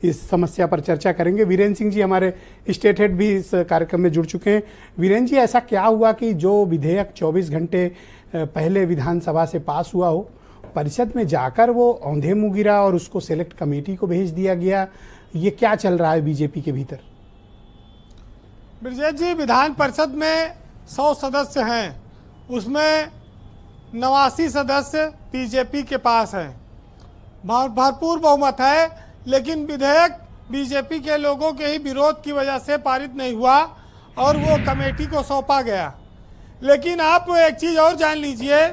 इस समस्या पर चर्चा करेंगे। वीरेंद्र सिंह जी हमारे स्टेट हेड भी इस कार्यक्रम में जुड़ चुके हैं। वीरेंद्र जी, ऐसा क्या हुआ कि जो विधेयक 24 घंटे पहले विधानसभा से पास हुआ हो, परिषद में जाकर वो औंधे मुँह गिरा और उसको सेलेक्ट कमेटी को भेज दिया गया? ये क्या चल रहा है बीजेपी के भीतर? ब्रजेश जी, विधान परिषद में 100 सदस्य हैं, उसमें 89 सदस्य बीजेपी के पास हैं। भरपूर बहुमत है, लेकिन विधेयक बीजेपी के लोगों के ही विरोध की वजह से पारित नहीं हुआ और वो कमेटी को सौंपा गया। लेकिन आप एक चीज़ और जान लीजिए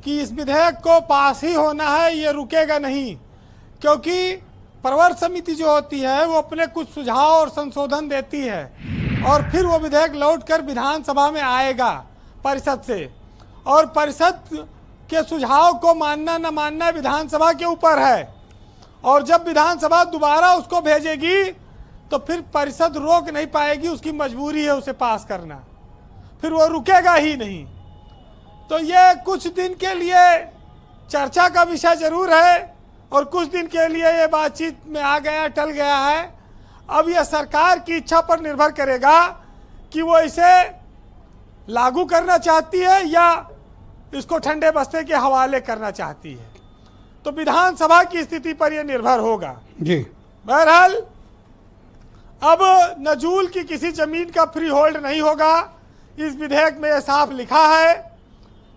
कि इस विधेयक को पास ही होना है, ये रुकेगा नहीं, क्योंकि प्रवर समिति जो होती है वो अपने कुछ सुझाव और संशोधन देती है और फिर वो विधेयक लौटकर विधानसभा में आएगा परिषद से, और परिषद के सुझाव को मानना न मानना विधानसभा के ऊपर है। और जब विधानसभा दोबारा उसको भेजेगी तो फिर परिषद रोक नहीं पाएगी, उसकी मजबूरी है उसे पास करना, फिर वो रुकेगा ही नहीं। तो ये कुछ दिन के लिए चर्चा का विषय जरूर है और कुछ दिन के लिए ये बातचीत में आ गया, टल गया है। अब यह सरकार की इच्छा पर निर्भर करेगा कि वो इसे लागू करना चाहती है या इसको ठंडे बस्ते के हवाले करना चाहती है। तो विधानसभा की स्थिति पर यह निर्भर होगा जी। बहरहाल अब नजूल की किसी जमीन का फ्री होल्ड नहीं होगा, इस विधेयक में यह साफ लिखा है।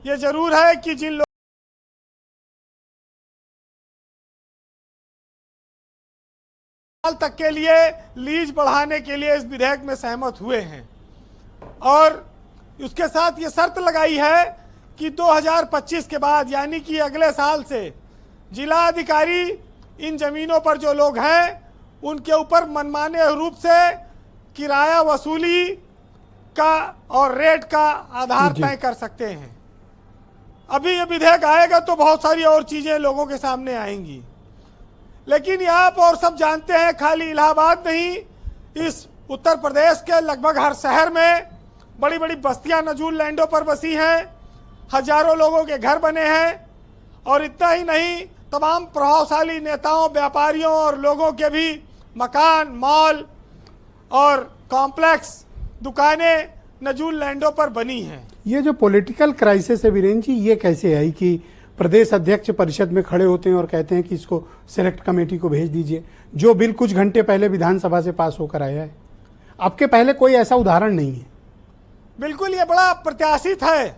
यह जरूर है कि जिन लोग साल तक के लिए लीज बढ़ाने के लिए इस विधेयक में सहमत हुए हैं और उसके साथ ये शर्त लगाई है कि 2025 के बाद, यानी कि अगले साल से जिला अधिकारी इन जमीनों पर जो लोग हैं उनके ऊपर मनमाने रूप से किराया वसूली का और रेट का आधार तय कर सकते हैं। अभी ये विधेयक आएगा तो बहुत सारी और चीजें लोगों के सामने आएंगी, लेकिन आप और सब जानते हैं, खाली इलाहाबाद नहीं, इस उत्तर प्रदेश के लगभग हर शहर में बड़ी बड़ी बस्तियां नजूल लैंडों पर बसी हैं, हजारों लोगों के घर बने हैं। और इतना ही नहीं, तमाम प्रभावशाली नेताओं, व्यापारियों और लोगों के भी मकान, मॉल और कॉम्प्लेक्स, दुकानें नजूल लैंडों पर बनी हैं। ये जो पॉलिटिकल क्राइसिस है वीरेंद्र जी, ये कैसे आई कि प्रदेश अध्यक्ष परिषद में खड़े होते हैं और कहते हैं कि इसको सेलेक्ट कमेटी को भेज दीजिए, जो बिल कुछ घंटे पहले विधानसभा से पास होकर आया है? आपके पहले कोई ऐसा उदाहरण नहीं है। बिल्कुल, ये बड़ा प्रत्याशित है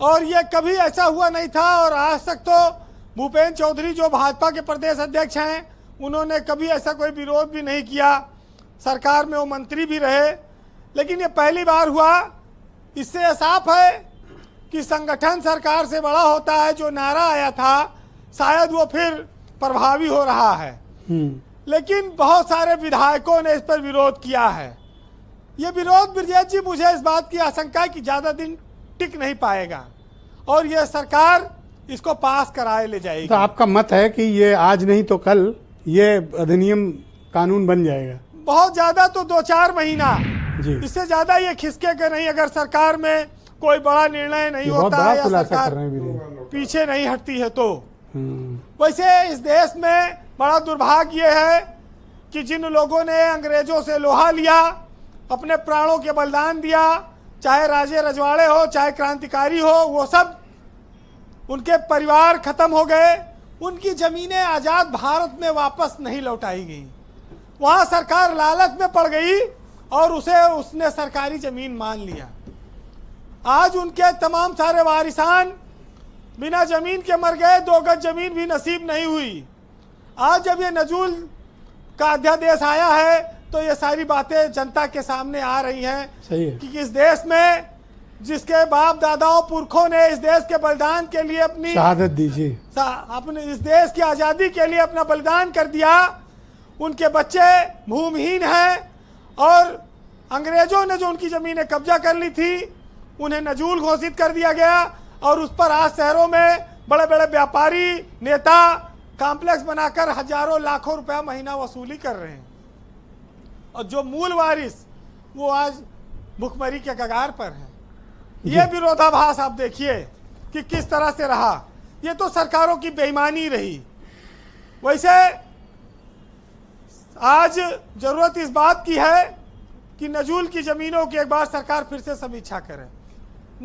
और ये कभी ऐसा हुआ नहीं था। और आज तक तो भूपेंद्र चौधरी जो भाजपा के प्रदेश अध्यक्ष हैं, उन्होंने कभी ऐसा कोई विरोध भी नहीं किया, सरकार में वो मंत्री भी रहे। लेकिन ये पहली बार हुआ। इससे साफ है कि संगठन सरकार से बड़ा होता है। जो नारा आया था शायद वो फिर प्रभावी हो रहा है, लेकिन बहुत सारे विधायकों ने इस पर विरोध किया है। ये विरोध, ब्रजेश जी, मुझे इस बात की आशंका है कि ज़्यादा दिन टिक नहीं पाएगा और ये सरकार इसको पास कराए ले जाएगी। तो आपका मत है कि ये आज नहीं तो कल ये अधिनियम कानून बन जाएगा? बहुत ज्यादा तो 2-4 महीना जी, इससे ज्यादा ये खिसकेगा नहीं, अगर सरकार में कोई बड़ा निर्णय नहीं होता है या सरकार पीछे नहीं हटती है तो। वैसे इस देश में बड़ा दुर्भाग्य है कि जिन लोगों ने अंग्रेजों से लोहा लिया, अपने प्राणों के बलिदान दिया, चाहे राजे रजवाड़े हो, चाहे क्रांतिकारी हो, वो सब, उनके परिवार खत्म हो गए, उनकी जमीनें आजाद भारत में वापस नहीं लौटाई गई। वहां सरकार लालच में पड़ गई और उसने सरकारी जमीन मान लिया। आज उनके तमाम सारे वारिसान बिना जमीन के मर गए, 2 गज जमीन भी नसीब नहीं हुई। आज जब ये नजूल का अध्यादेश आया है तो ये सारी बातें जनता के सामने आ रही हैं। सही है कि इस देश में जिसके बाप दादाओं पुरखों ने इस देश के बलिदान के लिए अपनी शहादत दीजिए, अपने इस देश की आज़ादी के लिए अपना बलिदान कर दिया, उनके बच्चे भूमिहीन हैं और अंग्रेजों ने जो उनकी ज़मीनें कब्जा कर ली थी उन्हें नजूल घोषित कर दिया गया और उस पर आज शहरों में बड़े बड़े व्यापारी, नेता कॉम्प्लेक्स बनाकर हजारों लाखों रुपया महीना वसूली कर रहे हैं। और जो मूल वारिस वो आज भुखमरी के कगार पर हैं। ये विरोधाभास आप देखिए कि किस तरह से रहा। ये तो सरकारों की बेईमानी रही। वैसे आज जरूरत इस बात की है कि नजूल की जमीनों की एक बार सरकार फिर से समीक्षा करे।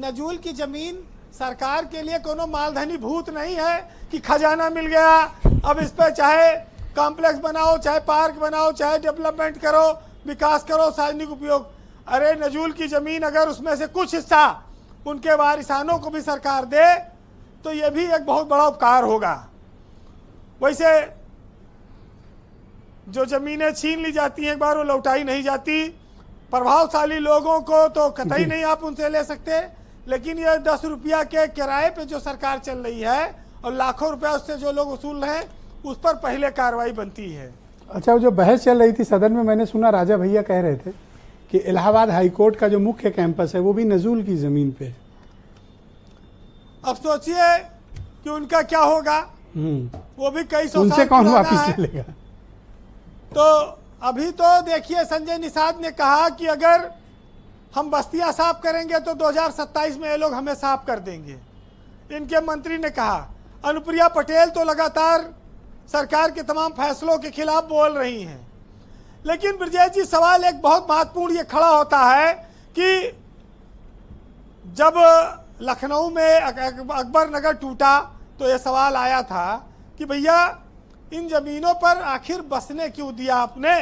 नजूल की जमीन सरकार के लिए कोनो मालधनी भूत नहीं है कि खजाना मिल गया, अब इस पर चाहे कॉम्प्लेक्स बनाओ, चाहे पार्क बनाओ, चाहे डेवलपमेंट करो, विकास करो, सार्वजनिक उपयोग। अरे नजूल की जमीन अगर उसमें से कुछ हिस्सा उनके वारिसानों को भी सरकार दे तो ये भी एक बहुत बड़ा उपकार होगा। वैसे जो जमीनें छीन ली जाती हैं एक बार वो लौटाई नहीं जाती। प्रभावशाली लोगों को तो कतई नहीं आप उनसे ले सकते, लेकिन ये 10 रुपया के किराए पे जो सरकार चल रही है और लाखों रुपया उससे जो लोग वसूल रहे हैं उस पर पहले कार्रवाई बनती है। अच्छा, वो जो बहस चल रही थी सदन में, मैंने सुना राजा भैया कह रहे थे कि इलाहाबाद हाईकोर्ट का जो मुख्य कैंपस है वो भी नजूल की जमीन पे। अब सोचिए कि उनका क्या होगा, वो भी कई सौ उनसे साल कौन पुराना वापिस है। ले लेगा। तो अभी तो देखिए संजय निषाद ने कहा कि अगर हम बस्तियां साफ करेंगे तो 2027 में ये लोग हमें साफ कर देंगे। इनके मंत्री ने कहा। अनुप्रिया पटेल तो लगातार सरकार के तमाम फैसलों के खिलाफ बोल रही हैं। लेकिन ब्रजेश जी, सवाल एक बहुत महत्वपूर्ण ये खड़ा होता है कि जब लखनऊ में अकबर नगर टूटा तो ये सवाल आया था कि भैया इन जमीनों पर आखिर बसने क्यों दिया आपने।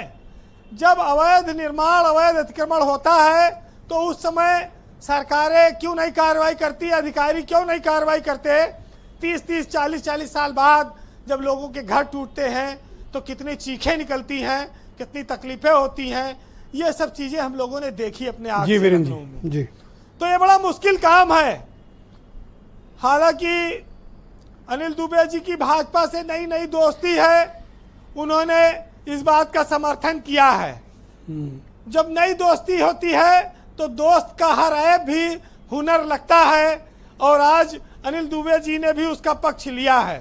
जब अवैध निर्माण, अवैध अतिक्रमण होता है तो उस समय सरकारें क्यों नहीं कार्रवाई करती, अधिकारी क्यों नहीं कार्रवाई करते। 30-30, 40-40 साल बाद जब लोगों के घर टूटते हैं तो कितनी चीखें निकलती हैं, कितनी तकलीफें होती हैं। ये सब चीजें हम लोगों ने देखी अपने आंखों जी से वीरेंद्र लखनऊ में। जी, तो ये बड़ा मुश्किल काम है। हालांकि अनिल दुबे जी की भाजपा से नई नई दोस्ती है, उन्होंने इस बात का समर्थन किया है। जब नई दोस्ती होती है तो दोस्त का हर ऐप भी हुनर लगता है, और आज अनिल दुबे जी ने भी उसका पक्ष लिया है।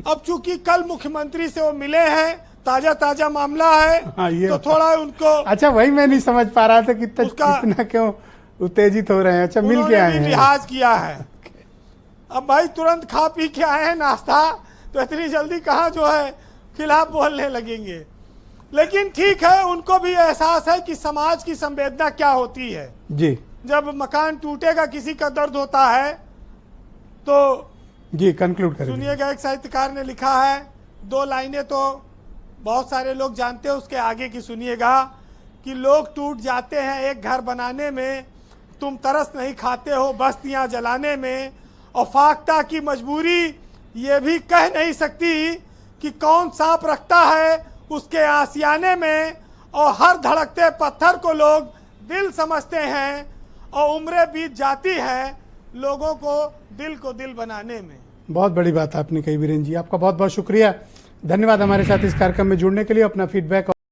अब चूंकि कल मुख्यमंत्री से वो मिले हैं, ताजा ताजा मामला है, हाँ, ये तो थोड़ा उनको अच्छा वही मैं नहीं समझ पा रहा था कि उसका- इतना क्यों उत्तेजित हो रहे हैं। अच्छा, मिल के आए हैं। लिहाज किया है। अब भाई तुरंत खा पी के आए हैं नाश्ता, तो इतनी जल्दी कहाँ जो है खिलाफ बोलने लगेंगे। लेकिन ठीक है, उनको भी एहसास है कि समाज की संवेदना क्या होती है। जी जब मकान टूटेगा, किसी का दर्द होता है। तो जी, कंक्लूड करें। सुनिएगा, एक साहित्यकार ने लिखा है, 2 लाइनें तो बहुत सारे लोग जानते हैं, उसके आगे की सुनिएगा कि लोग टूट जाते हैं एक घर बनाने में, तुम तरस नहीं खाते हो बस्तियां जलाने में, और फाख्ता की मजबूरी ये भी कह नहीं सकती कि कौन सांप रखता है उसके आसियाने में, और हर धड़कते पत्थर को लोग दिल समझते हैं, और उम्रें बीत जाती है लोगों को दिल बनाने में। बहुत बड़ी बात आपने कही वीरेंद्र जी, आपका बहुत बहुत शुक्रिया, धन्यवाद हमारे साथ इस कार्यक्रम में जुड़ने के लिए। अपना फीडबैक